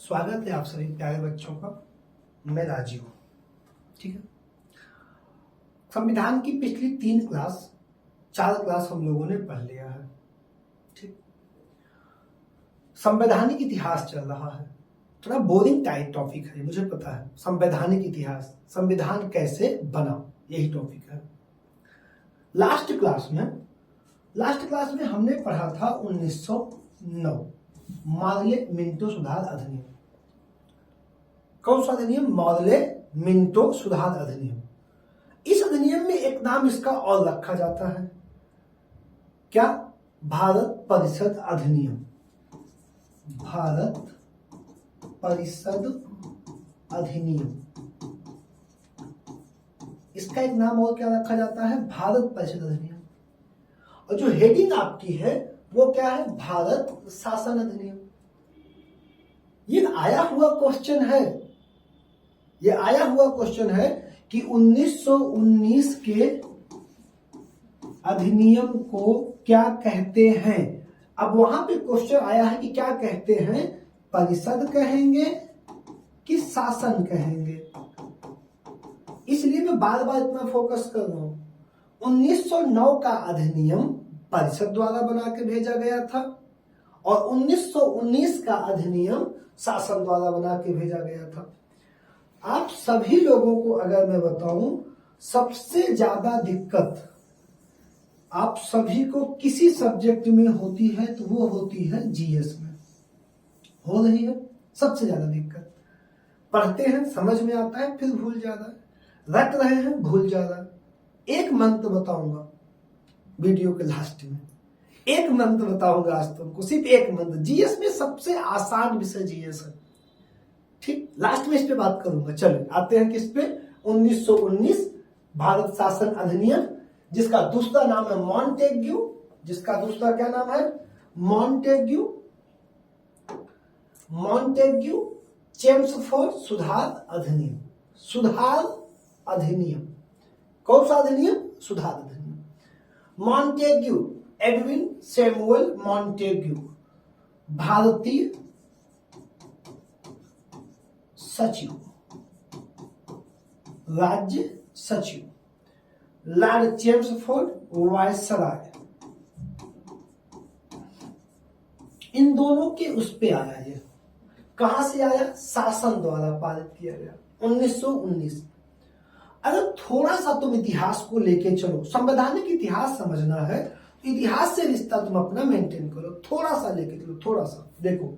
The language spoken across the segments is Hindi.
स्वागत है आप सभी प्यारे बच्चों का। मैं राजीव। ठीक है, संविधान की पिछली 4 क्लास हम लोगों ने पढ़ लिया है। ठीक, संवैधानिक इतिहास चल रहा है। थोड़ा बोरिंग टाइप टॉपिक है, मुझे पता है। संवैधानिक इतिहास, संविधान कैसे बना, यही टॉपिक है। लास्ट क्लास में हमने पढ़ा था 1909 मॉर्ले मिंटो सुधार अधिनियम। कौन सा अधिनियम? मॉर्ले मिंटो सुधार अधिनियम। इस अधिनियम में एक नाम इसका और रखा जाता है, क्या? भारत परिषद अधिनियम। भारत परिषद अधिनियम, इसका एक नाम और क्या रखा जाता है? भारत परिषद अधिनियम। और जो हेडिंग आपकी है वो क्या है? भारत शासन अधिनियम। ये आया हुआ क्वेश्चन है कि 1919 के अधिनियम को क्या कहते हैं। अब वहां पे क्वेश्चन आया है कि क्या कहते हैं, परिषद कहेंगे कि शासन कहेंगे। इसलिए मैं बार बार इतना फोकस कर रहा हूं। 1909 का अधिनियम परिषद द्वारा बना के भेजा गया था और 1919 का अधिनियम शासन द्वारा बना के भेजा गया था। आप सभी लोगों को अगर मैं बताऊं, सबसे ज्यादा दिक्कत आप सभी को किसी सब्जेक्ट में होती है तो वो होती है जीएस में। हो रही है सबसे ज्यादा दिक्कत। पढ़ते हैं, समझ में आता है, फिर भूल जा रहा है। रट रहे हैं, भूल जा रहा है। एक मंत्र बताऊंगा वीडियो के लास्ट में, एक मंत्र बताऊंगा आज तुमको, सिर्फ एक मंत्र। जीएस में सबसे आसान विषय जीएस है। ठीक, लास्ट में इस पे बात करूंगा। चलो आते हैं किस पे? 1919 भारत शासन अधिनियम, जिसका दूसरा नाम है मॉन्टेग्यू। जिसका दूसरा क्या नाम है? मॉन्टेग्यू चेम्सफोर्ड सुधार अधिनियम। सुधार अधिनियम, कौन सा अधिनियम? सुधार अधिनियम। मॉन्टेग्यू, एडविन सैमुअल मॉन्टेग्यू, भारतीय सचिव, राज्य सचिव। Lord Chelmsford viceroy. इन दोनों के उस पे आया। ये कहां से आया? शासन द्वारा पारित किया गया 1919। अगर थोड़ा सा तुम इतिहास को लेके चलो, संवैधानिक इतिहास समझना है तो इतिहास से रिश्ता तुम अपना मेंटेन करो। थोड़ा सा लेके चलो, थोड़ा सा देखो।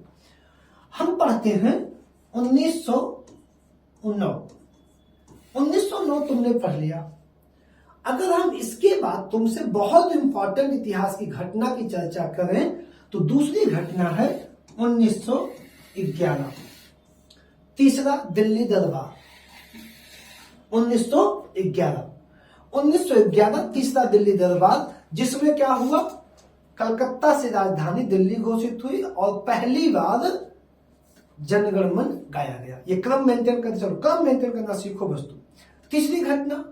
हम पढ़ते हैं 1909 तुमने पढ़ लिया। अगर हम इसके बाद तुमसे बहुत इंपॉर्टेंट इतिहास की घटना की चर्चा करें तो दूसरी घटना है 1911, तीसरा दिल्ली दरबार। 1911 तीसरा दिल्ली दरबार, जिसमें क्या हुआ? कलकत्ता से राजधानी दिल्ली घोषित हुई और पहली बार जनगण मन गाया गया। ये क्रम मेंटेन करते चलो, क्रम मेंटेन करना सीखो वस्तु। तीसरी घटना,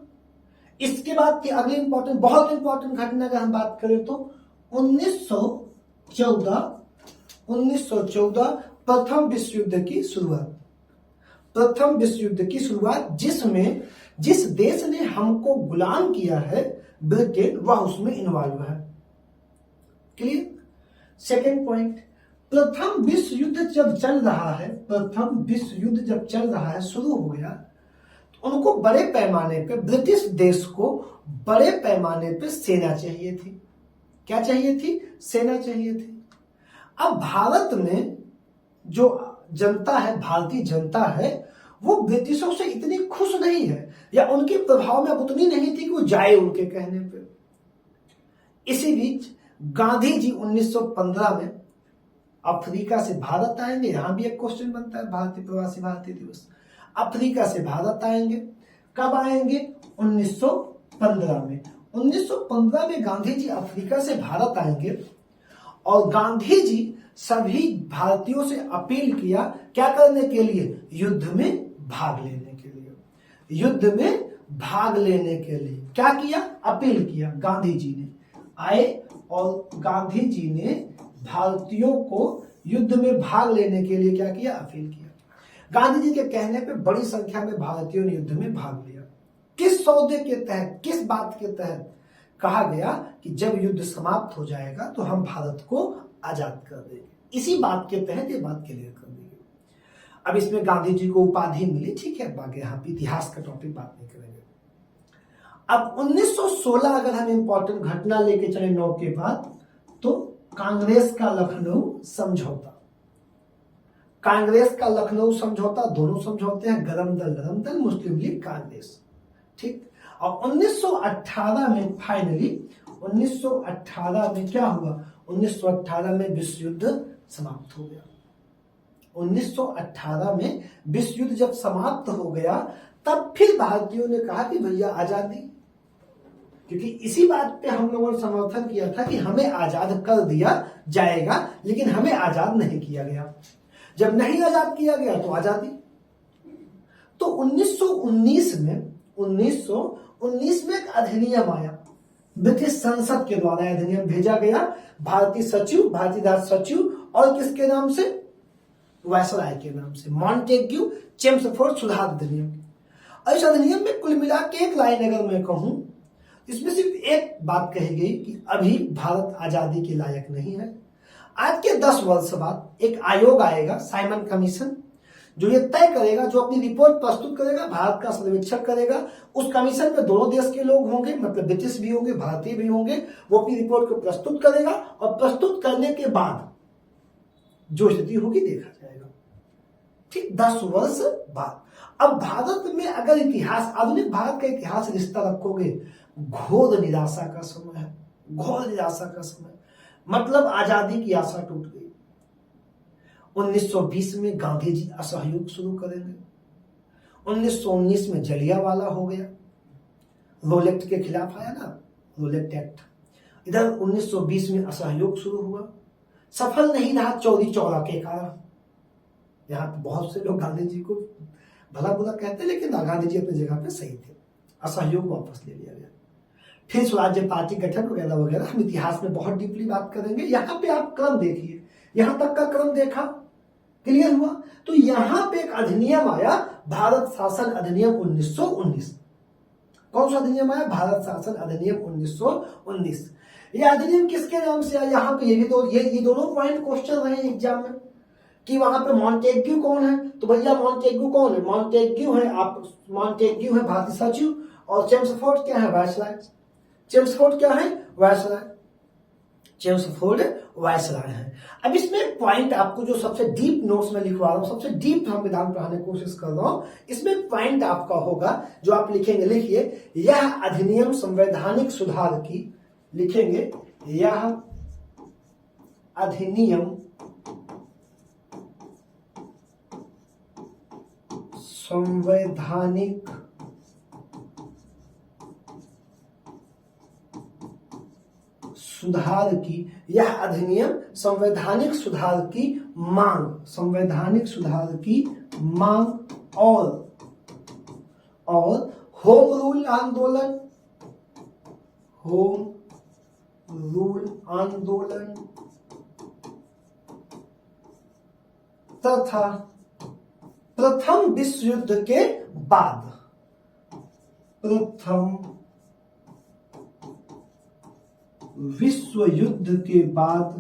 इसके बाद की अगली इंपॉर्टेंट, बहुत इंपॉर्टेंट घटना अगर हम बात करें तो 1914 प्रथम विश्व युद्ध की शुरुआत। प्रथम विश्व युद्ध की शुरुआत, जिसमें जिस देश ने हमको गुलाम किया है, ब्रिटेन, वह उसमें इन्वॉल्व है। क्लियर? सेकेंड पॉइंट, प्रथम विश्व युद्ध जब चल रहा है, शुरू हो गया, तो उनको बड़े पैमाने पे, ब्रिटिश देश को बड़े पैमाने पे सेना चाहिए थी। क्या चाहिए थी? सेना चाहिए थी। अब भारत में जो जनता है, भारतीय जनता है, वो ब्रिटिशों से इतनी खुश नहीं है या उनके प्रभाव में अब उतनी नहीं थी कि वो जाए उनके कहने पे। इसी बीच गांधी जी 1915 में अफ्रीका से भारत आएंगे। यहां भी एक क्वेश्चन बनता है, भारतीय प्रवासी भारतीय दिवस। अफ्रीका से भारत आएंगे। कब आएंगे? 1915 में। 1915 में गांधी जी अफ्रीका से भारत आएंगे और गांधी जी सभी भारतीयों से अपील किया, क्या करने के लिए? युद्ध में भाग लेने के लिए। युद्ध में भाग लेने के लिए क्या किया? अपील किया। गांधी जी ने आए और गांधी जी ने भारतीयों को युद्ध में भाग लेने के लिए क्या किया? अपील किया। गांधी जी के कहने पे बड़ी संख्या में भारतीयों ने युद्ध में भाग लिया। किस सौदे के तहत, किस बात के तहत कहा गया कि जब युद्ध समाप्त हो जाएगा तो हम भारत को आजाद कर देंगे, इसी बात के तहत ये बात क्लियर कर दी गई। अब इसमें गांधी जी को उपाधि मिली, ठीक है, बाकी यहाँ पे इतिहास का टॉपिक बात नहीं करेंगे। अब 1916 अगर हम इंपॉर्टेंट घटना लेके चले 9 के बाद, तो कांग्रेस का लखनऊ समझौता। कांग्रेस का लखनऊ समझौता, दोनों समझौते हैं, गरम दल मुस्लिम लीग कांग्रेस, ठीक। और 1918 में फाइनली 1918 में क्या हुआ, 1918 में विश्व युद्ध समाप्त हो गया। 1918 में विश्व युद्ध जब समाप्त हो गया, तब फिर भारतीयों ने कहा कि भैया आजादी, क्योंकि इसी बात पे हम लोगों ने समर्थन किया था कि हमें आजाद कर दिया जाएगा, लेकिन हमें आजाद नहीं किया गया। जब नहीं आजाद किया गया तो आजादी। तो 1919 में एक अधिनियम आया, ब्रिटिश संसद के द्वारा अधिनियम भेजा गया, भारतीय सचिव, भारतीय राज सचिव और किसके नाम से, वायसराय के नाम से, मॉन्टेग्यू चेम्सफोर्ड सुधार अधिनियम। और इस अधिनियम में कुल मिला के एक लाइन अगर मैं कहूं, इसमें सिर्फ एक बात कही गई कि अभी भारत आजादी के लायक नहीं है। आज के 10 वर्ष बाद एक आयोग आएगा, साइमन कमीशन, जो ये तय करेगा, जो अपनी रिपोर्ट प्रस्तुत करेगा, भारत का सर्वेक्षण करेगा। उस कमीशन में दोनों देश के लोग होंगे, मतलब ब्रिटिश भी होंगे, भारतीय भी होंगे। वो अपनी रिपोर्ट को प्रस्तुत करेगा और प्रस्तुत करने के बाद जो स्थिति होगी देखा जाएगा, ठीक, 10 वर्ष बाद। अब भारत में अगर इतिहास, आधुनिक भारत का इतिहास रिश्ता रखोगे, घोर निराशा का समय है, घोर निराशा का समय, मतलब आजादी की आशा टूट गई। 1920 में गांधी जी असहयोग शुरू करेंगे, 1919 में जलियांवाला हो गया, रोलेक्ट के खिलाफ आया ना, रोलेक्ट एक्ट। इधर 1920 में असहयोग शुरू हुआ, सफल नहीं रहा चौरी चौरा के कारण। यहाँ पे बहुत से लोग गांधी जी को भला बुरा कहते, लेकिन गांधी जी अपनी जगह पे सही थे, असहयोग वापस ले लिया गया। फिर स्वराज्य पार्टी गठन वगैरह वगैरह, हम इतिहास में बहुत डीपली बात करेंगे। यहाँ पे आप क्रम देखिए, यहां तक का क्रम देखा, क्लियर हुआ। तो यहां पे एक अधिनियम आया, भारत शासन अधिनियम 1919। कौन सा अधिनियम आया, भारत शासन अधिनियम 1919। यह अधिनियम किसके नाम से आया, यहाँ पे ये दोनों पॉइंट क्वेश्चन रहे एग्जाम में कि वहां पे मॉन्टेग्यू कौन है, तो भैया मॉन्टेग्यू कौन है, मॉन्टेग्यू है भारतीय सचिव, और चेम्सफोर्ड क्या है, वायसराय। चेम्सफोर्ड क्या है, वायसराय, चेम्सफोर्ड वायसराय है। अब इसमें पॉइंट आपको जो सबसे डीप नोट्स में लिखवा रहा हूं, सबसे डीप संविधान पढ़ाने की कोशिश कर रहा हूं, इसमें पॉइंट आपका होगा जो आप लिखेंगे, लिखिए, यह अधिनियम संवैधानिक सुधार की, लिखेंगे, यह अधिनियम संवैधानिक सुधार की, यह अधिनियम संवैधानिक सुधार की मांग, संवैधानिक सुधार की मांग और होम रूल आंदोलन, होम रूल आंदोलन तथा प्रथम विश्व युद्ध के बाद, प्रथम विश्व युद्ध के बाद,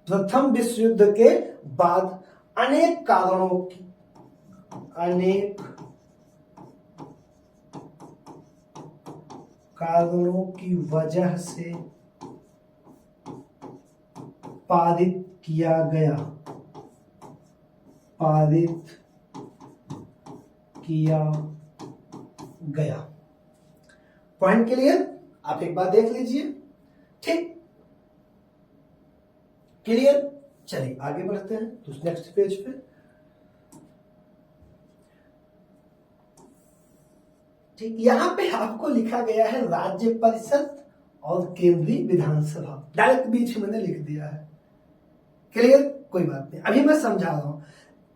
प्रथम विश्व युद्ध के बाद अनेक कारणों की वजह से पारित किया गया, पारित किया गया। पॉइंट क्लियर, आप एक बार देख लीजिए, ठीक, क्लियर। चलिए आगे बढ़ते हैं तो नेक्स्ट पेज पे। ठीक, यहां पे आपको लिखा गया है राज्य परिषद और केंद्रीय विधानसभा, डायरेक्ट बीच में मैंने लिख दिया है, क्लियर, कोई बात नहीं, अभी मैं समझा रहा हूं।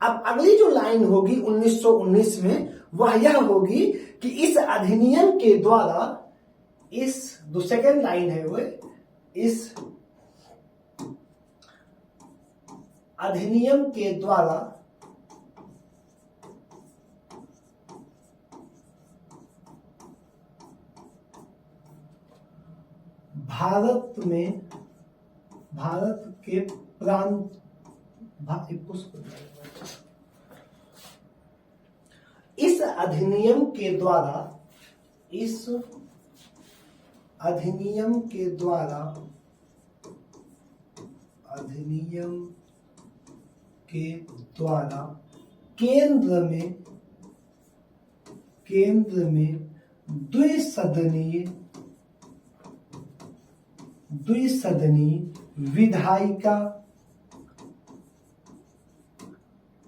अब अगली जो लाइन होगी 1919 में, वह यह होगी कि इस अधिनियम के द्वारा, इस जो सेकेंड लाइन है वो, इस अधिनियम के द्वारा भारत के प्रांत इस अधिनियम के द्वारा केंद्र में द्विसदनीय विधायिका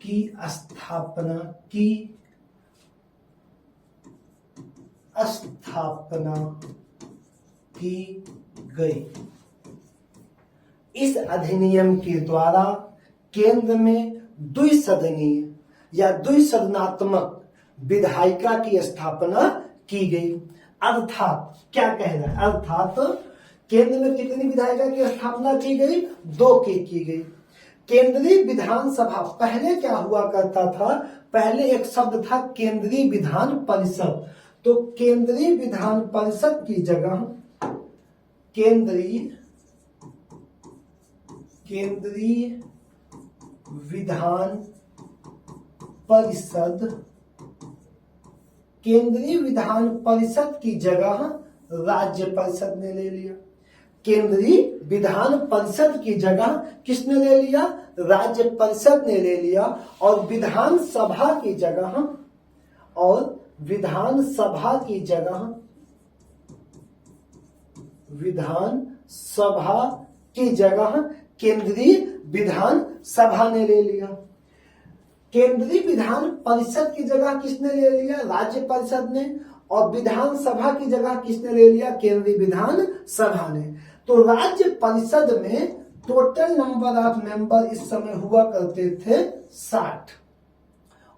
की स्थापना की गई। इस अधिनियम के द्वारा केंद्र में द्विसदनीय या द्विसदनात्मक विधायिका की स्थापना की गई। अर्थात क्या कह रहा है? अर्थात केंद्र में कितनी विधायिका की स्थापना की गई? 2 की गई। केंद्रीय विधानसभा पहले क्या हुआ करता था? पहले एक शब्द था केंद्रीय विधान परिषद। तो केंद्रीय विधान परिषद की जगह केंद्रीय विधान परिषद की जगह राज्य परिषद ने ले लिया। केंद्रीय विधान परिषद की जगह किसने ले लिया? राज्य परिषद ने ले लिया। और विधानसभा की जगह केंद्रीय विधान सभा ने ले लिया। केंद्रीय विधान परिषद की जगह किसने ले लिया? राज्य परिषद ने। और विधानसभा की जगह किसने ले लिया? केंद्रीय विधान सभा ने। तो राज्य परिषद में टोटल नंबर ऑफ मेंबर इस समय हुआ करते थे 60।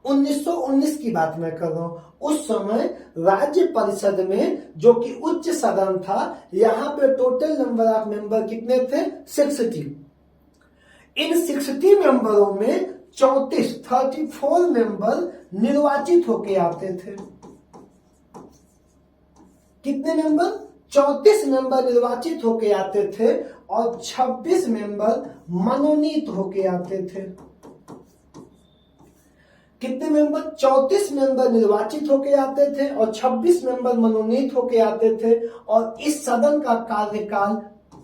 1919 की बात मैं कर रहा हूं। उस समय राज्य परिषद में जो कि उच्च सदन था, यहां पे टोटल नंबर ऑफ मेंबर कितने थे? 60। इन 60 मेंबरों में 34 मेंबर निर्वाचित होके आते थे। कितने मेंबर? 34 मेंबर निर्वाचित होके आते थे और 26 मेंबर मनोनीत होके आते थे। कितने मेंबर? 34 मेंबर निर्वाचित होके आते थे और 26 मेंबर मनोनीत होके आते थे। और इस सदन का कार्यकाल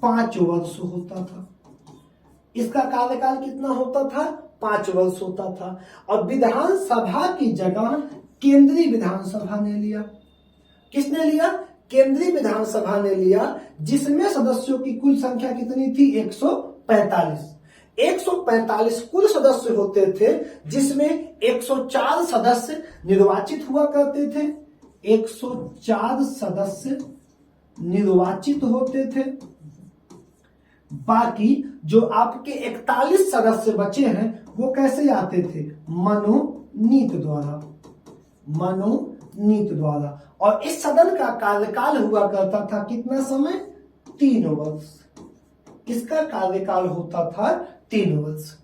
5 वर्ष होता था। इसका कार्यकाल कितना होता था? 5 वर्ष होता था। और विधानसभा की जगह केंद्रीय विधानसभा ने लिया। किसने लिया? केंद्रीय विधानसभा ने लिया, जिसमें सदस्यों की कुल संख्या कितनी थी? 145। 145 कुल सदस्य होते थे, जिसमें 104 सदस्य निर्वाचित हुआ करते थे। 104 सदस्य निर्वाचित होते थे। बाकी जो आपके 41 सदस्य बचे हैं वो कैसे आते थे? मनोनीत द्वारा। और इस सदन का कार्यकाल हुआ करता था कितना समय? 3 वर्ष। किसका कार्यकाल होता था? 3 वर्ष।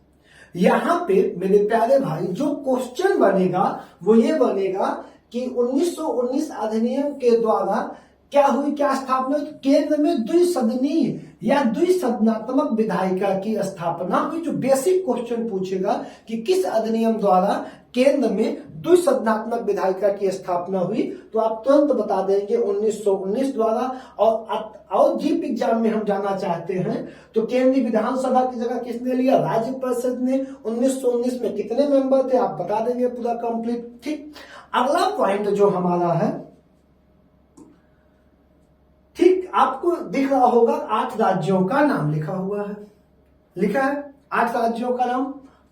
यहां पे मेरे प्यारे भाई जो क्वेश्चन बनेगा वो ये बनेगा कि 1919 अधिनियम के द्वारा क्या हुई, क्या स्थापना हुई? केंद्र में द्विसदनीय या द्विसदनात्मक विधायिका की स्थापना हुई। जो बेसिक क्वेश्चन पूछेगा कि किस अधिनियम द्वारा केंद्र में द्विसदनात्मक विधायिका की स्थापना हुई, तो आप तुरंत बता देंगे 1919 द्वारा। और जीप एग्जाम में हम जाना चाहते हैं तो केंद्रीय विधानसभा की जगह किसने लिया? राज्य परिषद ने। 1919 में कितने मेंबर थे आप बता देंगे पूरा कंप्लीट। ठीक, अगला पॉइंट जो हमारा है, ठीक आपको दिख रहा होगा 8 राज्यों का नाम लिखा हुआ है। लिखा है 8 राज्यों का नाम: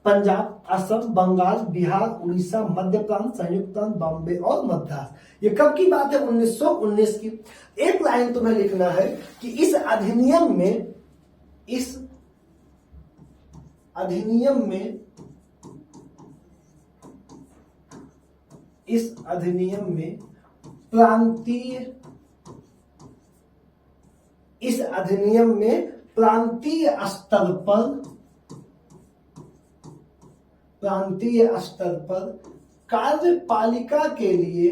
पंजाब, असम, बंगाल, बिहार, उड़ीसा, मध्य प्रदेश, संयुक्त प्रांत, बॉम्बे और मद्रास। ये कब की बात है? 1919 की। एक लाइन तुम्हें लिखना है कि इस अधिनियम में प्रांतीय स्तर पर प्रांतीय स्तर पर कार्यपालिका के लिए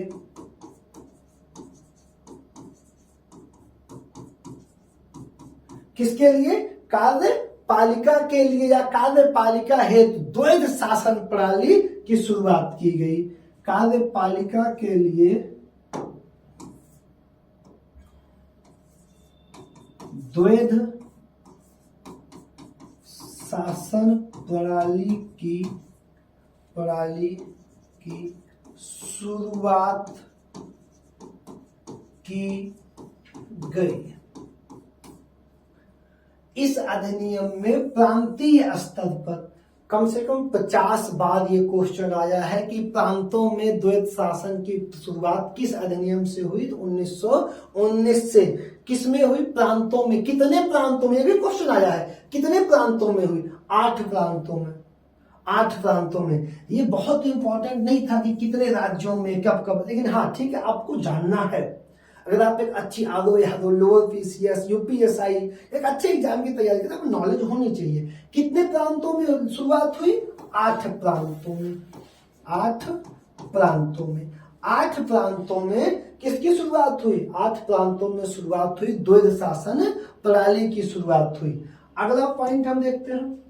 किसके लिए? कार्यपालिका के लिए या कार्यपालिका हेतु द्वैध शासन प्रणाली की शुरुआत की गई। कार्यपालिका के लिए द्वैध शासन प्रणाली की शुरुआत की गई। इस अधिनियम में प्रांतीय स्तर पर कम से कम 50 बार ये क्वेश्चन आया है कि प्रांतों में द्वैध शासन की शुरुआत किस अधिनियम से हुई? तो 1919 से। किस में हुई? प्रांतों में। कितने प्रांतों में? ये भी क्वेश्चन आया है। कितने प्रांतों में हुई? 8 प्रांतों में। 8 प्रांतों में। ये बहुत इंपॉर्टेंट नहीं था कि कितने राज्यों में कब कब, लेकिन हाँ ठीक है, आपको जानना है। अगर आप एक अच्छी आदो या लोअर पीसीएस, यूपीएसआई एक अच्छे एग्जाम की तैयारी करें, आपको नॉलेज होनी चाहिए। कितने प्रांतों में शुरुआत हुई? 8 प्रांतों में। 8 प्रांतों में। 8 प्रांतों में किसकी शुरुआत हुई? 8 प्रांतों में शुरुआत हुई, द्वैध शासन प्रणाली की शुरुआत हुई। अगला पॉइंट हम देखते हैं।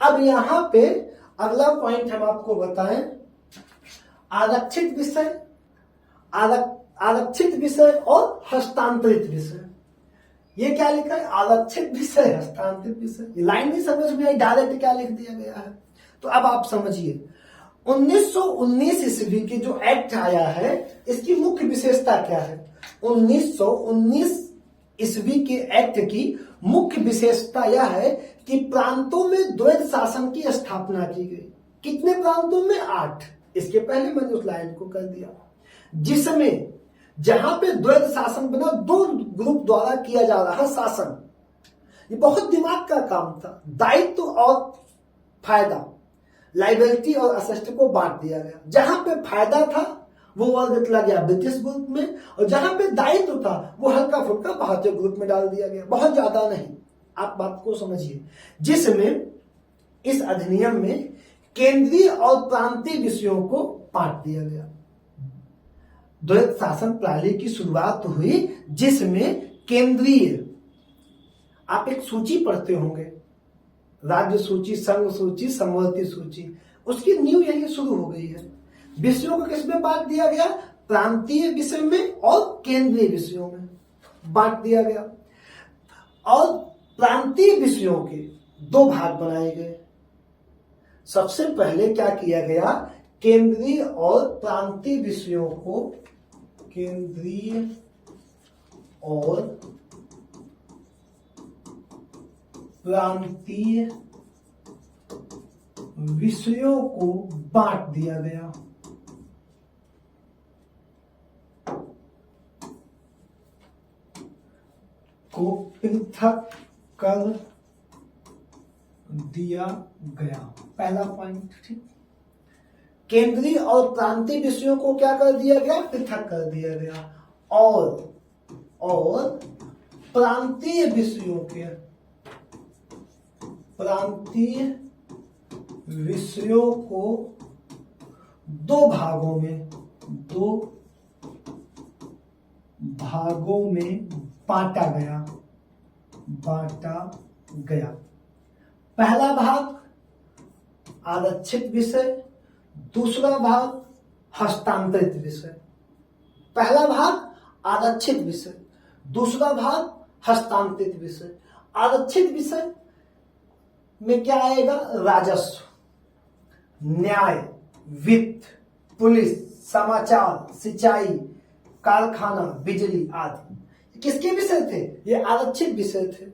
अब यहां पे अगला पॉइंट हम आपको बताएं, आरक्षित विषय, आरक्षित विषय और हस्तांतरित विषय। ये क्या लिखा है? आरक्षित विषय, हस्तांतरित विषय। ये लाइन नहीं समझ में आई, डायरेक्ट क्या लिख दिया गया है। तो अब आप समझिए, 1919 ईस्वी की जो एक्ट आया है, इसकी मुख्य विशेषता क्या है? 1919 ईस्वी के एक्ट की मुख्य विशेषता यह है कि प्रांतों में द्वैध शासन की स्थापना की गई। कितने प्रांतों में? 8। इसके पहले मैंने उस लाइन को कर दिया, जिसमें जहां पे द्वैध शासन बना, 2 ग्रुप द्वारा किया जा रहा शासन। ये बहुत दिमाग का काम था। दायित्व और फायदा, लाइबिलिटी और असेस्ट को बांट दिया गया। जहां पे फायदा था वो वर्ग चला गया ब्रिटिश ग्रुप में, और जहां पे दायित्व था वो हल्का फुल्का भारतीय ग्रुप में डाल दिया गया, बहुत ज्यादा नहीं। आप बात को समझिए। जिसमें इस अधिनियम में केंद्रीय और प्रांतीय विषयों को बांट दिया गया। द्वैध शासन प्रणाली की शुरुआत हुई, जिसमें केंद्रीय, आप एक सूची पढ़ते होंगे, राज्य सूची, संघ सूची, समवर्ती सूची, उसकी नींव यही शुरू हो गई है। विषयों को किसमें बांट दिया गया? प्रांतीय विषय में और केंद्रीय विषयों में बांट दिया गया। और प्रांतीय विषयों के 2 भाग बनाए गए। सबसे पहले क्या किया गया? केंद्रीय और प्रांतीय विषयों को, केंद्रीय और प्रांतीय विषयों को बांट दिया गया। को पृथक कर दिया गया। पहला पॉइंट, ठीक। केंद्रीय और प्रांतीय विषयों को क्या कर दिया गया? पृथक कर दिया गया। और प्रांतीय विषयों के, प्रांतीय विषयों को 2 भागों में बांटा गया। पहला भाग आरक्षित विषय, दूसरा भाग हस्तांतरित विषय। पहला भाग आरक्षित विषय, दूसरा भाग हस्तांतरित विषय। आरक्षित विषय में क्या आएगा? राजस्व, न्याय, वित्त, पुलिस, समाचार, सिंचाई, कारखाना, बिजली आदि। किसके विषय थे? ये आरक्षित विषय थे।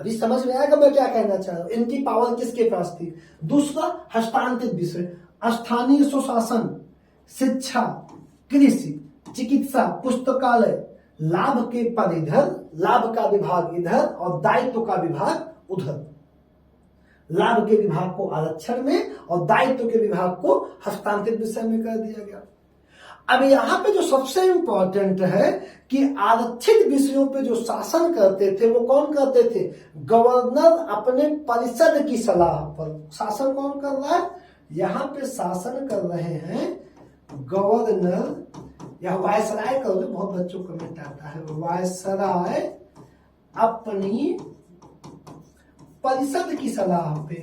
अभी समझ में आएगा मैं क्या कहना चाह रहा हूं? इनकी पावर किसके पास थी? दूसरा हस्तांतरित विषय, स्थानीय स्वशासन, शिक्षा, कृषि, चिकित्सा, पुस्तकालय, लाभ के पद इधर, लाभ का विभाग इधर और दायित्व का विभाग उधर। लाभ के विभाग को आरक्षण में और दायित्व के विभाग को हस्तांतरित विषय में कर दिया गया। अब यहाँ पे जो सबसे इंपॉर्टेंट है कि आरक्षित विषयों पे जो शासन करते थे वो कौन करते थे? गवर्नर अपने परिषद की सलाह पर। शासन कौन कर रहा है? यहाँ पे शासन कर रहे हैं गवर्नर या वायसराय कर रहे, बहुत बच्चों को कमेंट आता है, वायसराय अपनी परिषद की सलाह पे,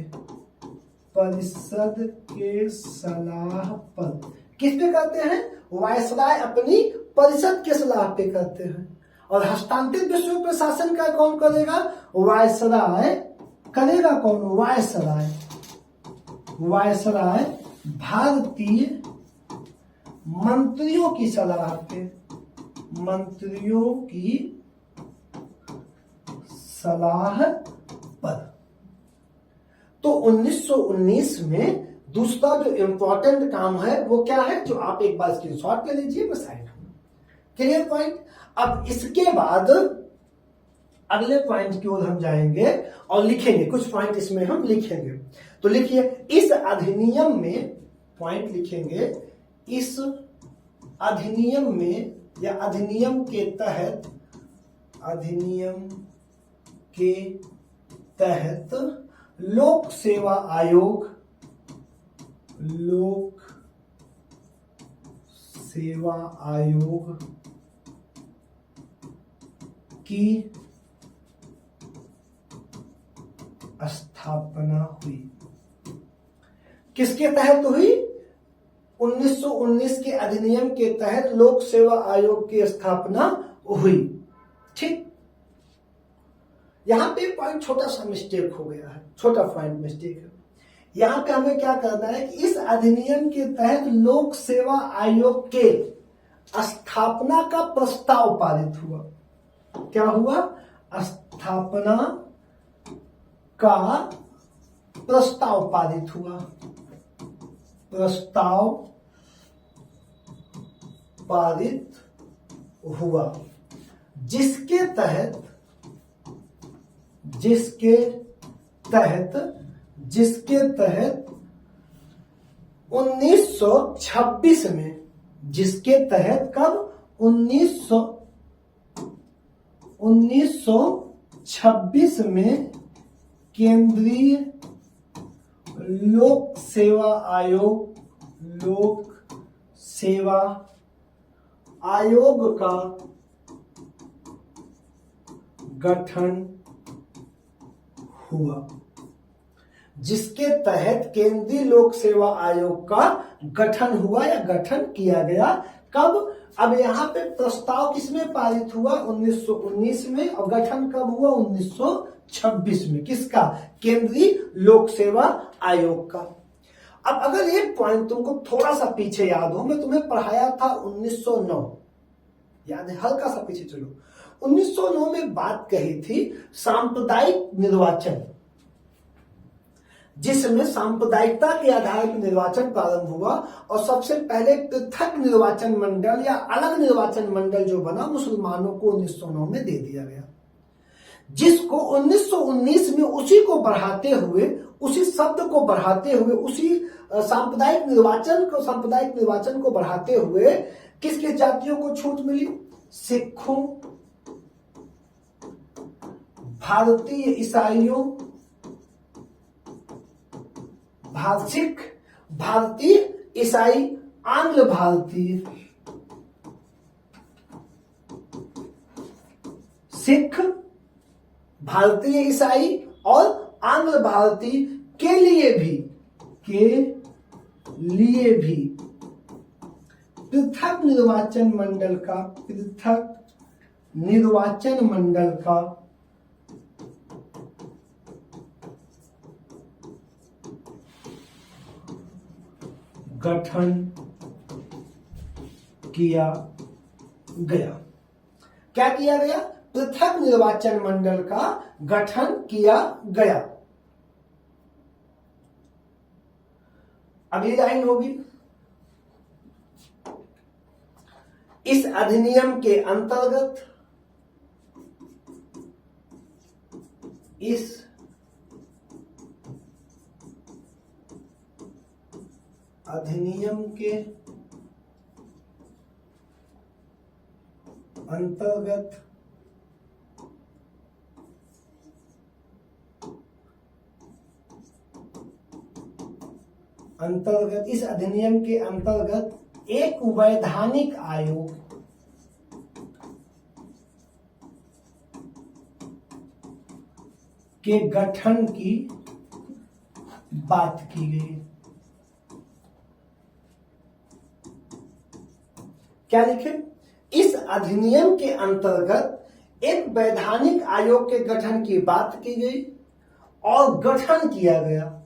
परिषद के सलाह पर। किस पे करते हैं? वायसराय अपनी परिषद के सलाह पे करते हैं। और हस्तांतरित विषयों पर शासन का कौन करेगा? वायसराय करेगा। कौन? वायसराय। वायसराय भारतीय मंत्रियों की सलाह पे, मंत्रियों की सलाह पर। तो 1919 में दूसरा जो इंपॉर्टेंट काम है वो क्या है, जो आप एक बार स्क्रीनशॉट ले लीजिए, मैं साइड में। Clear point? अब इसके बाद अगले पॉइंट की ओर हम जाएंगे और लिखेंगे, कुछ पॉइंट इसमें हम लिखेंगे। तो लिखिए, इस अधिनियम में, पॉइंट लिखेंगे, इस अधिनियम में या अधिनियम के तहत, अधिनियम के तहत लोक सेवा आयोग, लोक सेवा आयोग की स्थापना हुई। किसके तहत हुई? 1919 के अधिनियम के तहत लोक सेवा आयोग की स्थापना हुई। ठीक, यहां पे पॉइंट छोटा सा मिस्टेक हो गया है, छोटा पॉइंट मिस्टेक है। यहां पे हमें क्या करना है कि इस अधिनियम के तहत लोक सेवा आयोग के स्थापना का प्रस्ताव पारित हुआ। क्या हुआ? स्थापना का प्रस्ताव पारित हुआ। प्रस्ताव पारित हुआ, जिसके तहत 1926 में, जिसके तहत कब? 1926 में केंद्रीय लोक सेवा आयोग, लोक सेवा आयोग का गठन हुआ। जिसके तहत केंद्रीय लोक सेवा आयोग का गठन हुआ या गठन किया गया। कब? अब यहां पे प्रस्ताव किसमें पारित हुआ? 1919 में। और गठन कब हुआ? 1926 में। किसका? केंद्रीय लोक सेवा आयोग का। अब अगर एक पॉइंट तुमको थोड़ा सा पीछे याद हो, मैं तुम्हें पढ़ाया था 1909, याद है? हल्का सा पीछे चलो। 1909 में बात कही थी सांप्रदायिक निर्वाचन, जिसमें सांप्रदायिकता के आधार पर निर्वाचन प्रारंभ हुआ। और सबसे पहले पृथक निर्वाचन मंडल या अलग निर्वाचन मंडल जो बना मुसलमानों को 1909 में दे दिया गया, जिसको 1919 में उसी को बढ़ाते हुए, उसी शब्द को बढ़ाते हुए, उसी सांप्रदायिक निर्वाचन को बढ़ाते हुए किस किस जातियों को छूट मिली? सिखों, भारतीय ईसाइयों, सिख, भारतीय ईसाई, आंग्ल भारतीय, सिख, भारतीय ईसाई और आंग्ल भारतीय के लिए भी पृथक निर्वाचन मंडल का गठन किया गया। क्या किया गया? पृथक निर्वाचन मंडल का गठन किया गया। अगली लाइन होगी, इस अधिनियम के अंतर्गत, इस अधिनियम के अंतर्गत इस अधिनियम के अंतर्गत एक वैधानिक आयोग के गठन की बात की गई। क्या लिखे? इस अधिनियम के अंतर्गत एक वैधानिक आयोग के गठन की बात की गई और गठन किया गया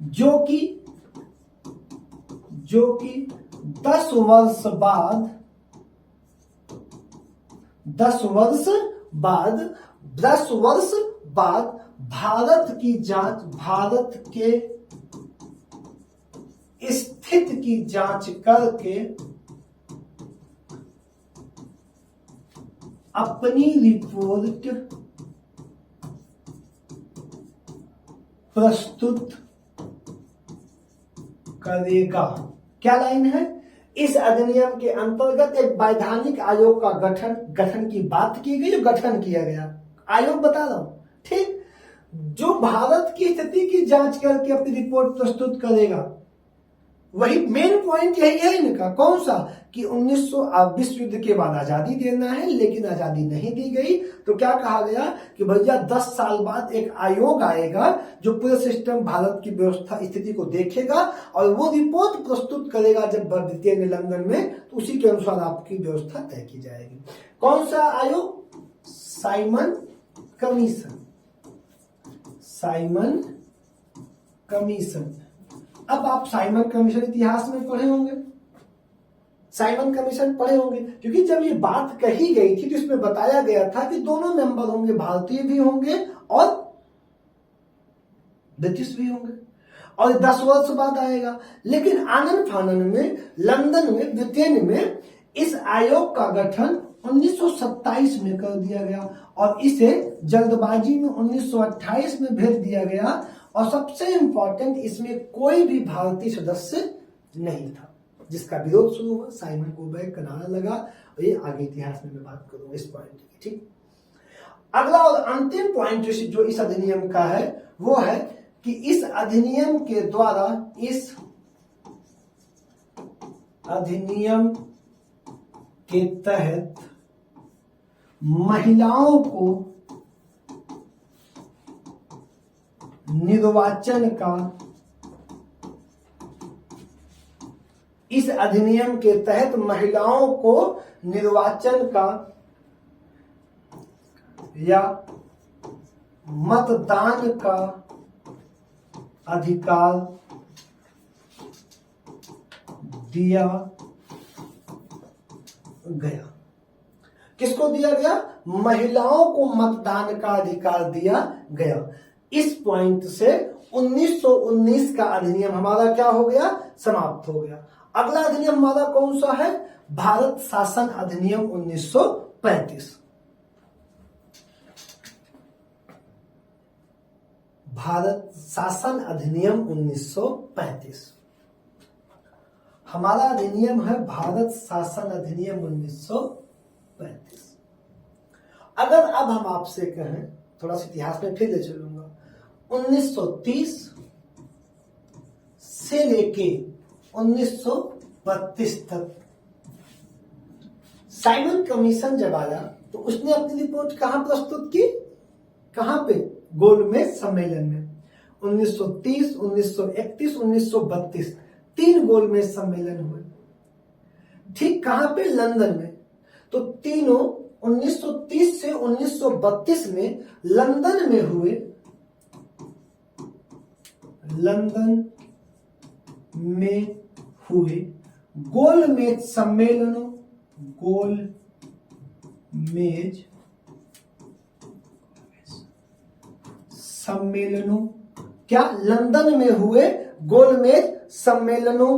जो कि 10 वर्ष बाद भारत के स्थिति की जांच करके अपनी रिपोर्ट प्रस्तुत करेगा। क्या लाइन है? इस अधिनियम के अंतर्गत एक वैधानिक आयोग का गठन की बात की गई, गठन किया गया। आयोग बता रहा हूं, ठीक, जो भारत की स्थिति की जांच करके अपनी रिपोर्ट प्रस्तुत करेगा। वही मेन पॉइंट यही है इनका। कौन सा? कि 1900 विश्व युद्ध के बाद आजादी देना है, लेकिन आजादी नहीं दी गई। तो क्या कहा गया कि भैया 10 साल बाद एक आयोग आएगा जो पूरे सिस्टम भारत की व्यवस्था स्थिति को देखेगा और वो रिपोर्ट प्रस्तुत करेगा जब द्वितीय में लंदन में, तो उसी के अनुसार आपकी व्यवस्था तय की जाएगी। कौन सा आयोग? Simon commission. अब आप साइमन कमीशन इतिहास में पढ़े होंगे, क्योंकि जब ये बात कही गई थी तो इसमें बताया गया था कि दोनों मेंबर होंगे, भारतीय भी होंगे और ब्रिटिश भी होंगे, और 10 वर्ष बाद आएगा। लेकिन आनन फानन में लंदन में ब्रिटेन में इस आयोग का गठन 1927 में कर दिया गया और इसे जल्दबाजी में 1928 में भेज दिया गया। और सबसे इंपॉर्टेंट, इसमें कोई भी भारतीय सदस्य नहीं था, जिसका विरोध शुरू हुआ, साइमन कोबैक का नारा लगा। और ये आगे इतिहास में मैं बात करूंगा इस पॉइंट की, ठीक। अगला और अंतिम पॉइंट जो इस अधिनियम का है वो है कि इस अधिनियम के द्वारा, इस अधिनियम के तहत महिलाओं को निर्वाचन का, इस अधिनियम के तहत महिलाओं को निर्वाचन का या मतदान का अधिकार दिया गया। किसको दिया गया? महिलाओं को मतदान का अधिकार दिया गया। इस पॉइंट से 1919 का अधिनियम हमारा क्या हो गया? समाप्त हो गया। अगला अधिनियम हमारा कौन सा है? भारत शासन अधिनियम 1935। भारत शासन अधिनियम 1935 हमारा अधिनियम है। भारत शासन अधिनियम 1935। अगर अब हम आपसे कहें, थोड़ा सा इतिहास में फिर ले चलूंगा, 1930 से लेके 1932 तक साइमन कमीशन जब आया तो उसने अपनी रिपोर्ट कहां प्रस्तुत की? कहां पे? गोलमेज सम्मेलन में। 1930, 1931, 1932 3 गोलमेज सम्मेलन हुए, ठीक। कहां पे? लंदन में। तो तीनों 1930 से 1932 में लंदन में हुए। लंदन में हुए गोलमेज सम्मेलनों, क्या? लंदन में हुए गोलमेज सम्मेलनों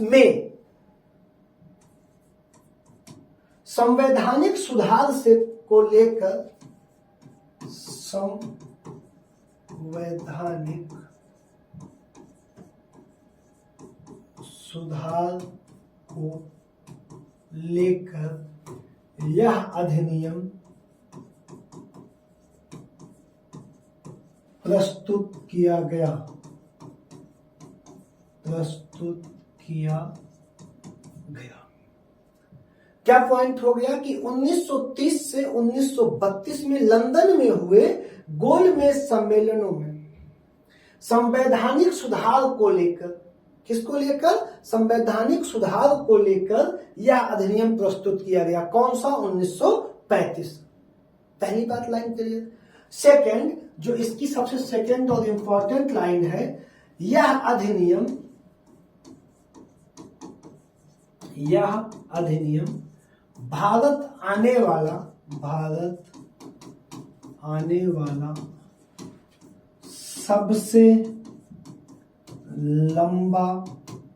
में संवैधानिक सुधार से को लेकर संवैधानिक सुधार को लेकर यह अधिनियम प्रस्तुत किया गया। क्या पॉइंट हो गया कि 1930 से 1932 में लंदन में हुए गोलमेज सम्मेलनों में संवैधानिक सुधार को लेकर, किसको लेकर? संवैधानिक सुधार को लेकर यह अधिनियम प्रस्तुत किया गया। कौन सा? 1935। पहली बात लाइन क्लियर। सेकंड, जो इसकी सबसे सेकंड और इंपॉर्टेंट लाइन है, यह अधिनियम भारत आने वाला सबसे लंबा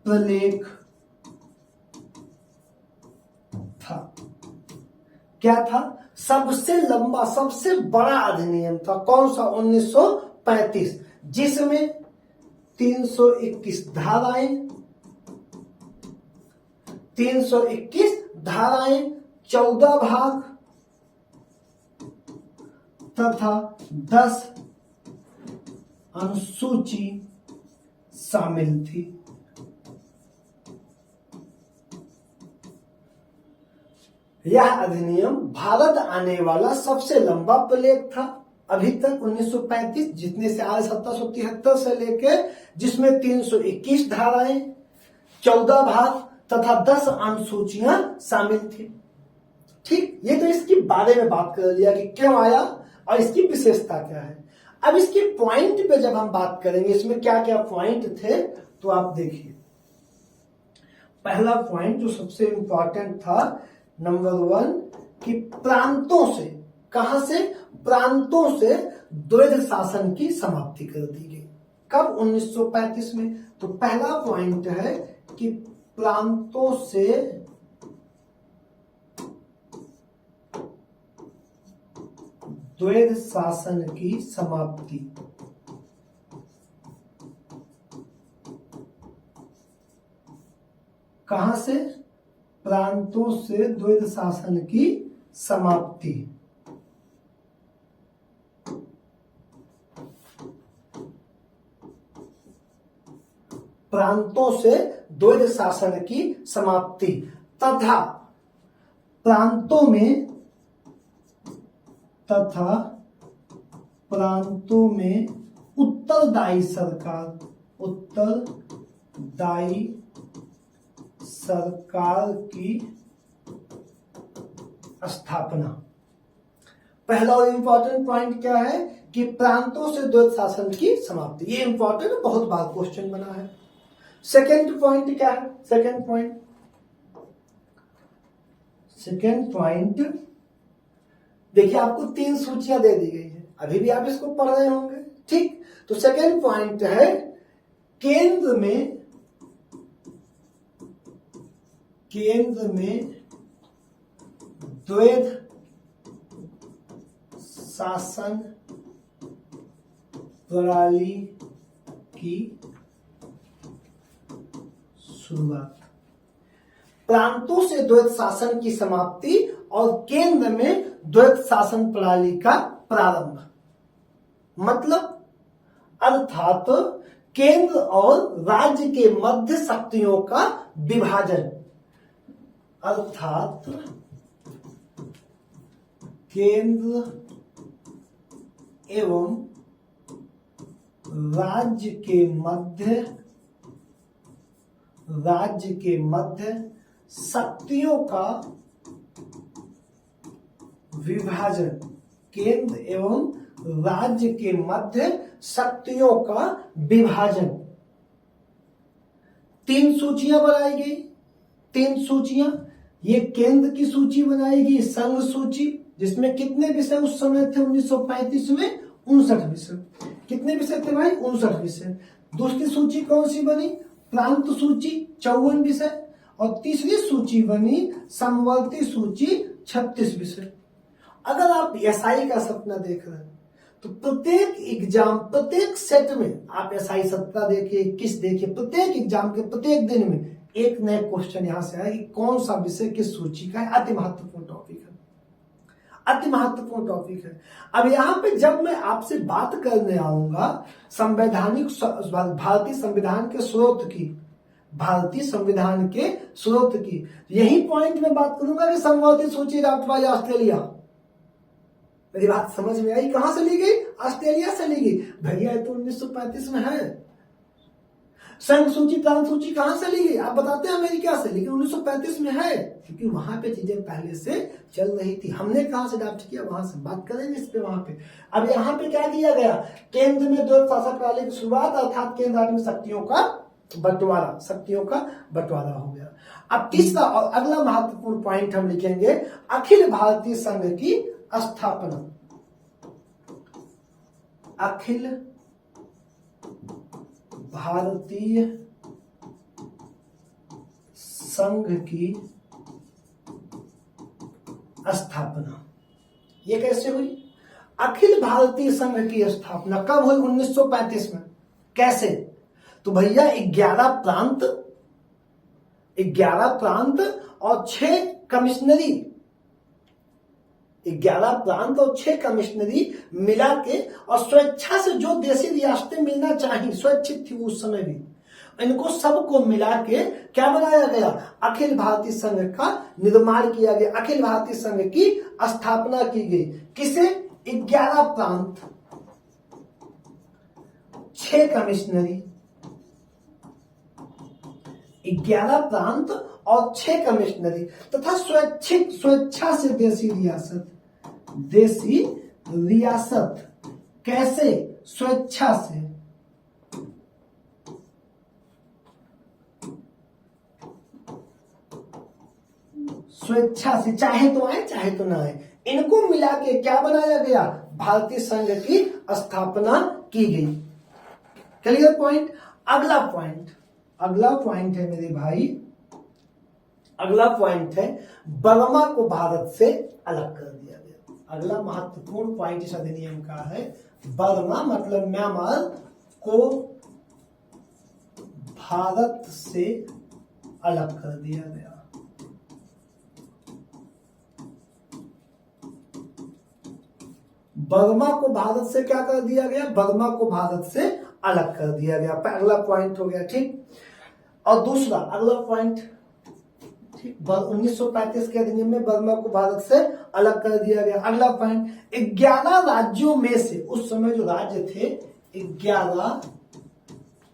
प्रलेख था। क्या था? सबसे लंबा, सबसे बड़ा अधिनियम था। कौन सा? 1935, जिसमें 321 धाराएं, 14 भाग तथा 10 अनुसूची शामिल थी। यह अधिनियम भारत आने वाला सबसे लंबा प्रलेख था अभी तक 1935, जितने से आज 1773 से लेके, जिसमें 321 धाराएं, 14 भाग तथा 10 अनुसूचियां शामिल थी। ठीक, ये तो इसके बारे में बात कर लिया कि क्यों आया और इसकी विशेषता क्या है। अब इसके पॉइंट पे जब हम बात करेंगे, इसमें क्या क्या पॉइंट थे, तो आप देखिए। पहला पॉइंट जो सबसे इंपॉर्टेंट था, नंबर 1, कि प्रांतों से, कहां से? प्रांतों से द्वैध शासन की समाप्ति कर दी गई। कब? 1935 में। तो पहला पॉइंट है कि प्रांतों से द्वैध शासन की समाप्ति। कहां से? प्रांतों से द्वैध शासन की समाप्ति। प्रांतों से द्वैध शासन की समाप्ति तथा प्रांतों में उत्तरदायी सरकार की स्थापना। पहला और इंपॉर्टेंट पॉइंट क्या है कि प्रांतों से द्वैध शासन की समाप्ति। ये इंपॉर्टेंट, बहुत बार क्वेश्चन बना है। सेकेंड पॉइंट क्या है? सेकेंड पॉइंट देखिए, आपको 3 सूचियां दे दी गई है, अभी भी आप इसको पढ़ रहे होंगे। ठीक, तो सेकेंड पॉइंट है केंद्र में द्वैध शासन प्रणाली की शुरुआत। प्रांतों से द्वैध शासन की समाप्ति और केंद्र में द्वैध शासन प्रणाली का प्रारंभ। मतलब अर्थात केंद्र और राज्य के मध्य शक्तियों का विभाजन। अर्थात केंद्र एवं राज्य के मध्य शक्तियों का विभाजन। केंद्र एवं राज्य के मध्य शक्तियों का विभाजन। 3 सूचियां बनाई गई। 3 सूचियां, ये केंद्र की सूची बनाएगी, संघ सूची, जिसमें कितने विषय उस समय थे 1935 में? 59 विषय। कितने विषय थे भाई? 59 विषय। दूसरी सूची कौन सी बनी? प्रांत सूची, 54 विषय। और तीसरी सूची बनी समवर्ती सूची, 36 विषय। अगर आप एसआई का सपना देख रहे हैं तो प्रत्येक एग्जाम, प्रत्येक सेट में आप एसआई 17 देखिए, 21 देखिए, प्रत्येक एग्जाम के प्रत्येक दिन में एक नया क्वेश्चन यहां से आया कि कौन सा विषय किस सूची का है। अति महत्वपूर्ण टॉपिक है, अति महत्वपूर्ण टॉपिक है। अब यहाँ पे जब मैं आपसे बात करने आऊंगा संवैधानिक भारतीय संविधान के स्रोत की, भारतीय संविधान के स्रोत की, यही पॉइंट में बात करूंगा कि समवर्ती सूची राष्ट्रवादी ऑस्ट्रेलिया। मेरी बात समझ में आई? कहां से ली गई? ऑस्ट्रेलिया से ली गई। भैया ये तो 1935 में है। संघ सूची प्रांत सूची कहां से ली गई? आप बताते हैं अमेरिका से, लेकिन 1935 में है, क्योंकि वहां पे चीजें पहले से चल रही थी। हमने कहां से अडॉप्ट किया, वहां से बात करेंगे इस पे वहां पे। अब यहाँ पे क्या किया गया? केंद्र में द्वैध शासन प्रणाली की शुरुआत, अर्थात केंद्र राज्य में शक्तियों का बंटवारा, शक्तियों का बंटवारा हो गया। अब तीसरा और अगला महत्वपूर्ण पॉइंट हम लिखेंगे, अखिल भारतीय संघ की स्थापना। अखिल भारतीय संघ की स्थापना, ये कैसे हुई? अखिल भारतीय संघ की स्थापना कब हुई? 1935 में। कैसे? तो भैया 11 प्रांत और 6 कमिश्नरी, 11 प्रांत और 6 कमिश्नरी मिला के, और स्वेच्छा से जो देशी रियासतें मिलना चाहिए, स्वैच्छिक थी उस समय भी, इनको सबको मिला के क्या बनाया गया? अखिल भारतीय संघ का निर्माण किया गया, अखिल भारतीय संघ की स्थापना की गई। किसे? 11 प्रांत, 6 कमिश्नरी, 11 प्रांत और 6 कमिश्नरी तथा स्वेच्छा से देशी रियासत, देशी रियासत। कैसे? स्वेच्छा से। स्वेच्छा से, चाहे तो आए चाहे तो ना आए, इनको मिला के क्या बनाया गया? भारतीय संघ की स्थापना की गई। Clear point? अगला पॉइंट है मेरे भाई, अगला पॉइंट है बर्मा को भारत से अलग कर दिया गया। अगला महत्वपूर्ण पॉइंट इस अधिनियम का है, बर्मा मतलब म्यांमार को भारत से अलग कर दिया गया। बर्मा को भारत से क्या कर दिया गया? बर्मा को भारत से अलग कर दिया गया। अगला पॉइंट हो गया, ठीक। और दूसरा अगला पॉइंट, 1935 के अधिनियम में बर्मा को भारत से अलग कर दिया गया। अगला पॉइंट, 11 राज्यों में से, उस समय जो राज्य थे 11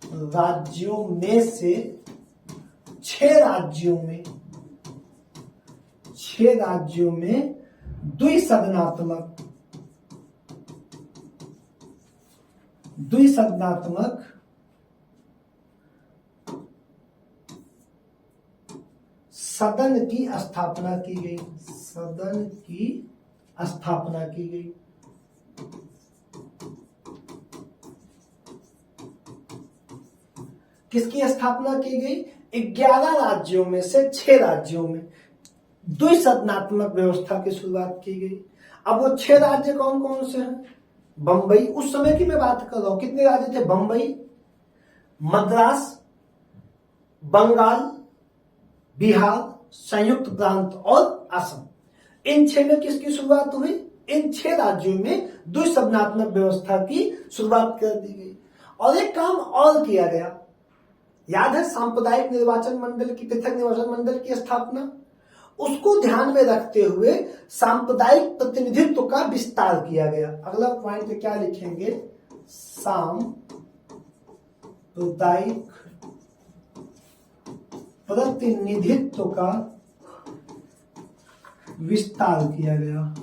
राज्यों में से 6 राज्यों में द्विसदनात्मक सदन की स्थापना की गई। सदन की स्थापना की गई। किसकी स्थापना की गई? 11 राज्यों में से 6 राज्यों में द्विसदनात्मक व्यवस्था की शुरुआत की गई। अब वो 6 राज्य कौन कौन से हैं? बंबई, उस समय की मैं बात कर रहा हूं, कितने राज्य थे? बंबई, मद्रास, बंगाल, बिहार, संयुक्त प्रांत और असम। इन 6 में किसकी शुरुआत हुई? इन 6 राज्यों में द्विसदनात्मक व्यवस्था की शुरुआत कर दी गई। और एक काम और किया गया, याद है सांप्रदायिक निर्वाचन मंडल की, पृथक निर्वाचन मंडल की स्थापना, उसको ध्यान में रखते हुए सांप्रदायिक प्रतिनिधित्व का विस्तार किया गया। अगला पॉइंट क्या लिखेंगे? सांप्रदायिक प्रतिनिधित्व का विस्तार किया गया।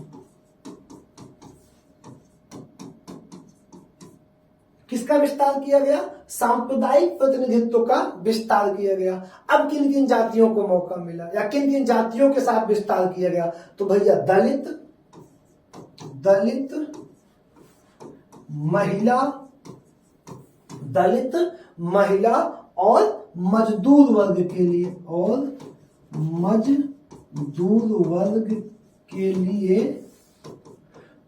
किसका विस्तार किया गया? सांप्रदायिक प्रतिनिधित्व का विस्तार किया गया। अब किन किन जातियों को मौका मिला, या किन किन जातियों के साथ विस्तार किया गया? तो भैया दलित महिला और मजदूर वर्ग के लिए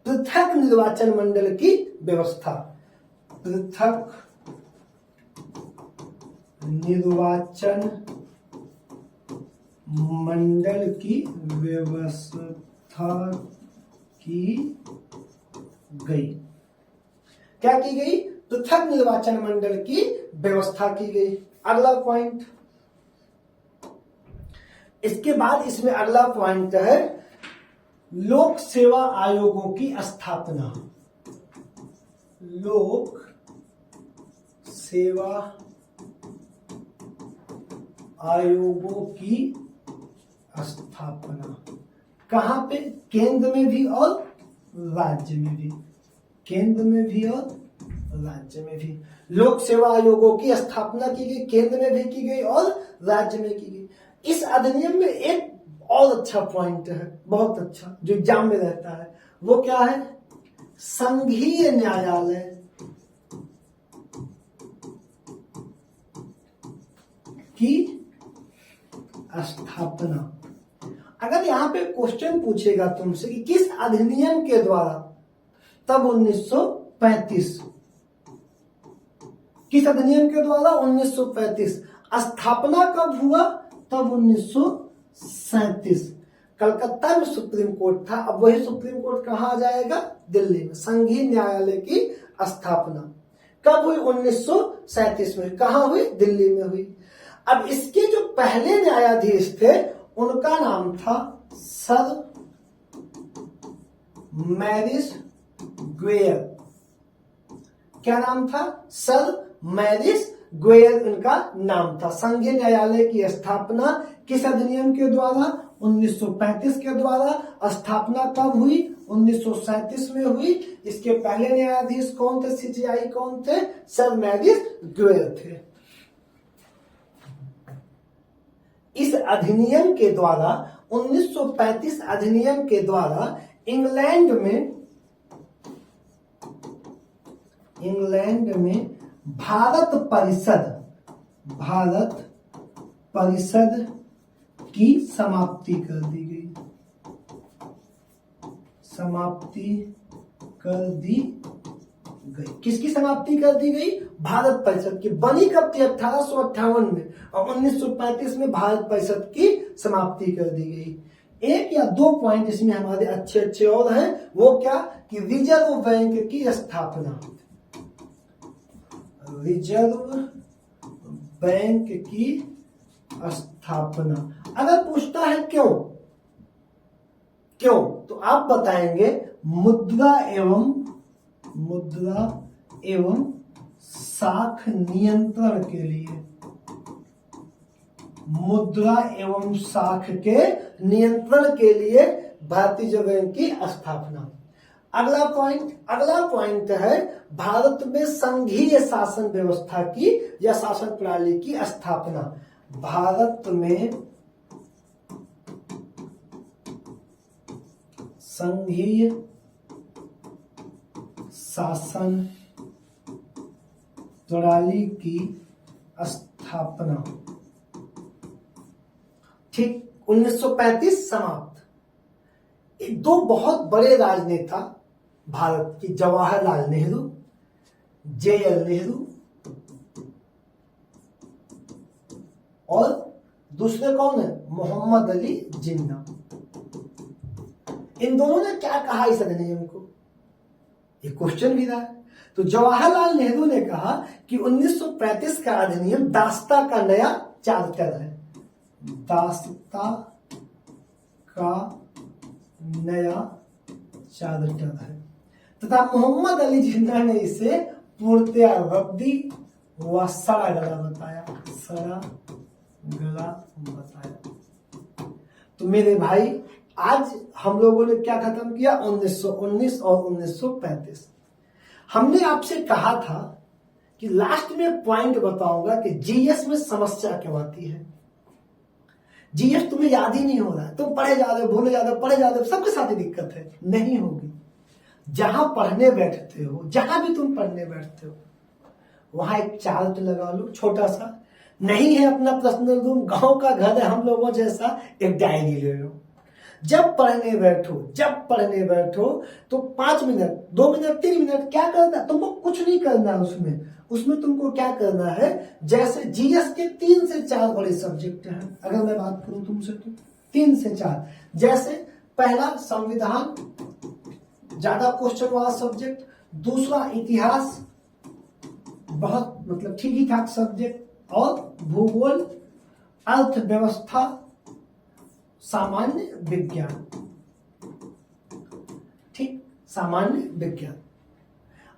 पृथक निर्वाचन मंडल की व्यवस्था। पृथक निर्वाचन मंडल की व्यवस्था की गई। क्या की गई? पृथक निर्वाचन मंडल की व्यवस्था की गई। अगला पॉइंट, इसके बाद इसमें अगला पॉइंट है लोक सेवा आयोगों की स्थापना। लोक सेवा आयोगों की स्थापना कहां पे? केंद्र में भी और राज्य में भी। केंद्र में भी और राज्य में भी लोक सेवा आयोगों की स्थापना की गई, केंद्र में भी की गई और राज्य में की गई। इस अधिनियम में एक और अच्छा पॉइंट है, बहुत अच्छा, जो एग्जाम में रहता है, वो क्या है? संघीय न्यायालय की स्थापना। अगर यहां पे क्वेश्चन पूछेगा तुमसे कि किस अधिनियम के द्वारा, तब 1935। किस अधिनियम के द्वारा? 1935। स्थापना कब हुआ? तब 1937। कलकत्ता में सुप्रीम कोर्ट था, अब वही सुप्रीम कोर्ट कहां आ जाएगा? दिल्ली में। संघीय न्यायालय की स्थापना कब हुई? 1937 में। कहां हुई? दिल्ली में हुई। अब इसके जो पहले न्यायाधीश थे उनका नाम था सर मैरिस ग्वेयर। क्या नाम था? सर मैरिस ग्वेयर उनका नाम था। संघीय न्यायालय की स्थापना किस अधिनियम के द्वारा? 1935 के द्वारा। स्थापना कब हुई? 1937 में हुई। इसके पहले न्यायाधीश कौन थे? सीजेआई कौन थे? सर मैरिस ग्वेयर थे। इस अधिनियम के द्वारा 1935 अधिनियम के द्वारा इंग्लैंड में भारत परिषद की समाप्ति कर दी गई। किसकी समाप्ति कर दी गई? भारत परिषद की। बनी कब थी? 1858 में, और 1935 में भारत परिषद की समाप्ति कर दी गई। एक या दो पॉइंट इसमें हमारे अच्छे और हैं, वो क्या? कि रिजर्व बैंक की स्थापना। रिजर्व बैंक की स्थापना। अगर पूछता है क्यों, तो आप बताएंगे मुद्रा एवं साख नियंत्रण के लिए। मुद्रा एवं साख के नियंत्रण के लिए भारतीय रिजर्व बैंक की स्थापना। अगला पॉइंट है भारत में संघीय शासन व्यवस्था की या शासन प्रणाली की स्थापना। भारत में संघीय शासन प्रणाली की स्थापना। ठीक, 1935 समाप्त। दो बहुत बड़े राजनेता भारत की, जवाहरलाल नेहरू, JL नेहरू, और दूसरे कौन है? मोहम्मद अली जिन्ना। इन दोनों ने क्या कहा इस अधिनियम को? ये क्वेश्चन भी था। तो जवाहरलाल नेहरू ने कहा कि 1935 का अधिनियम दास्ता का नया चार्टर है। दास्ता का नया चार्टर है। तथा मोहम्मद अली जिन्ना ने इसे पूर्णतया रद्दी व सड़ा गला बताया। तो मेरे भाई, आज हम लोगों ने क्या खत्म किया? 1919 और 1935। हमने आपसे कहा था कि लास्ट में पॉइंट बताऊंगा कि जीएस में समस्या क्यों आती है। जीएस तुम्हें याद ही नहीं हो रहा है, तुम पढ़े जा रहे हो, भूले जा रहे हो, पढ़े जा रहे हो, सबके साथ ही दिक्कत है। नहीं होगी। जहां पढ़ने बैठते हो, जहां भी तुम पढ़ने बैठते हो, वहां एक चार्ट लगा लो छोटा सा। नहीं है अपना पर्सनल रूम, गांव का घर है हम लोगों जैसा, एक डायरी ले लो। जब पढ़ने बैठो तो 5 मिनट, 2 मिनट, 3 मिनट क्या करना, तुमको कुछ नहीं करना उसमें। उसमें तुमको क्या करना है, जैसे जीएस के 3 से 4 बड़े सब्जेक्ट हैं, अगर मैं बात करूं तुमसे तो 3 से 4। जैसे पहला संविधान, ज्यादा क्वेश्चन वाला सब्जेक्ट। दूसरा इतिहास, बहुत मतलब ठीक ही ठाक सब्जेक्ट। और भूगोल, अर्थव्यवस्था, सामान्य विज्ञान। ठीक, सामान्य विज्ञान।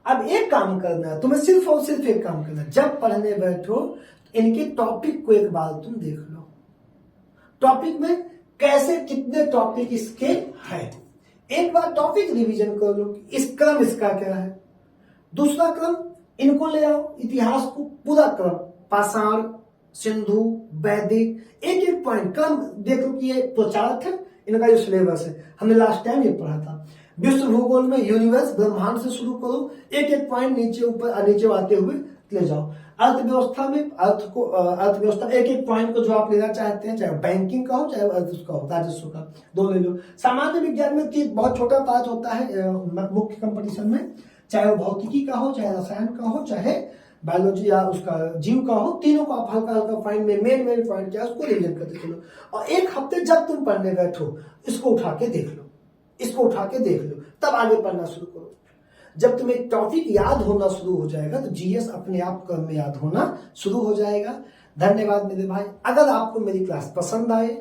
अब एक काम करना है तुम्हें, सिर्फ और सिर्फ एक काम करना है, जब पढ़ने बैठो इनके टॉपिक को एक बार तुम देख लो। टॉपिक में कैसे कितने टॉपिक इसके हैं, एक बार टॉपिक रिवीजन कर लो, इस क्रम इसका क्या है। दूसरा क्रम इनको ले आओ, इतिहास को पूरा क्रम, पाषाण, सिंधु, वैदिक, एक एक पॉइंट क्रम देखो कि ये प्रचारक है, इनका जो सिलेबस है, हमने लास्ट टाइम ये पढ़ा था। विश्व भूगोल में यूनिवर्स, ब्रह्मांड से शुरू करो, एक एक पॉइंट नीचे ऊपर नीचे आते हुए ले जाओ। अर्थव्यवस्था में अर्थव्यवस्था एक एक पॉइंट को जो आप लेना चाहते हैं, चाहे बैंकिंग का हो चाहे उसका हो, राजस्व का, दो ले लो। सामान्य विज्ञान में बहुत छोटा पार्ट होता है मुख्य कंपटीशन में, चाहे वो भौतिकी का हो, चाहे रसायन का हो, चाहे बायोलॉजी या उसका जीव का हो, तीनों को आप हल्का हल्का पॉइंट में मेन पॉइंट क्या है उसको रिवीजन करते चलो। और एक हफ्ते जब तुम पढ़ने बैठो इसको उठा के देख लो, इसको उठा के देख लो, तब आगे पढ़ना शुरू करो। जब तुम्हें टॉपिक याद होना शुरू हो जाएगा तो जीएस अपने आप क्रम में याद होना शुरू हो जाएगा। धन्यवाद मेरे भाई। अगर आपको मेरी क्लास पसंद आए,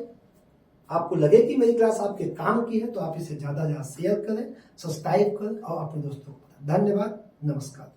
आपको लगे कि मेरी क्लास आपके काम की है, तो आप इसे ज्यादा शेयर करें, सब्सक्राइब करें और अपने दोस्तों को बताएं। धन्यवाद, नमस्कार।